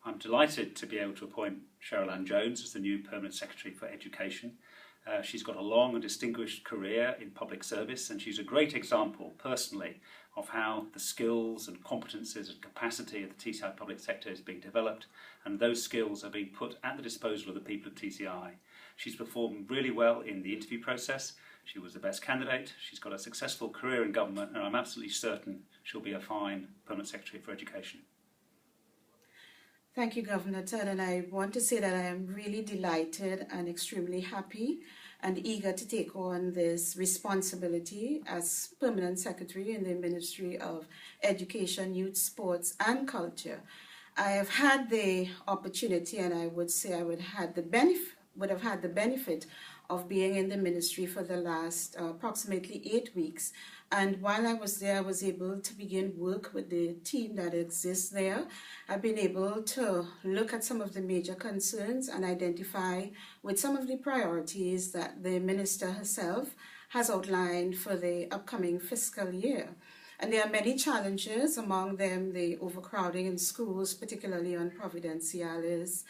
I'm delighted to be able to appoint Cheryl-Ann Jones as the new Permanent Secretary for Education. She's got a long and distinguished career in public service, and she's a great example, personally, of how the skills and competences and capacity of the TCI public sector is being developed, and those skills are being put at the disposal of the people of TCI. She's performed really well in the interview process. She was the best candidate. She's got a successful career in government, and I'm absolutely certain she'll be a fine Permanent Secretary for Education. Thank you, Governor Todd, and I want to say that I am really delighted and extremely happy and eager to take on this responsibility as Permanent Secretary in the Ministry of Education, Youth, Sports and Culture. I have had the opportunity, and I would say I would have had the benefit of being in the ministry for the last approximately 8 weeks. And while I was there, I was able to begin work with the team that exists there. I've been able to look at some of the major concerns and identify with some of the priorities that the minister herself has outlined for the upcoming fiscal year. And there are many challenges, among them the overcrowding in schools, particularly on Providenciales,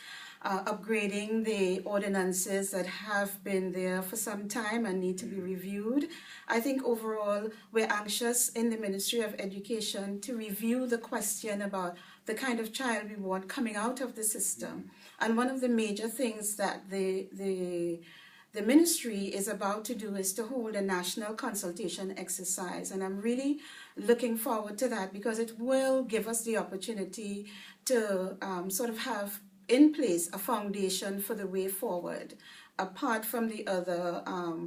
upgrading the ordinances that have been there for some time and need to be reviewed. I think overall we're anxious in the Ministry of Education to review the question about the kind of child we want coming out of the system. And one of the major things that the ministry is about to do is to hold a national consultation exercise, and I'm really looking forward to that because it will give us the opportunity to sort of have in place a foundation for the way forward, apart from the other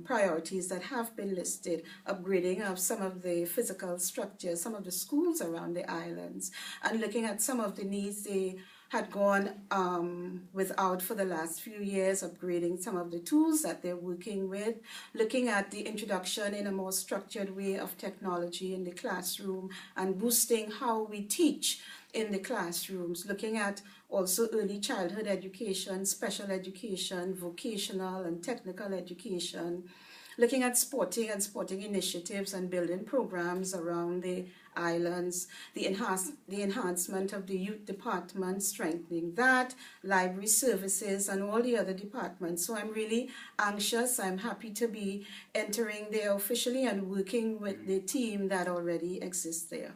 priorities that have been listed, upgrading of some of the physical structures, some of the schools around the islands, and looking at some of the needs they had gone without for the last few years, upgrading some of the tools that they're working with, looking at the introduction in a more structured way of technology in the classroom and boosting how we teach in the classrooms, looking at also early childhood education, special education, vocational and technical education, looking at sporting and sporting initiatives and building programs around the islands, the enhancement of the youth department, strengthening that, library services and all the other departments. So I'm really anxious. I'm happy to be entering there officially and working with the team that already exists there.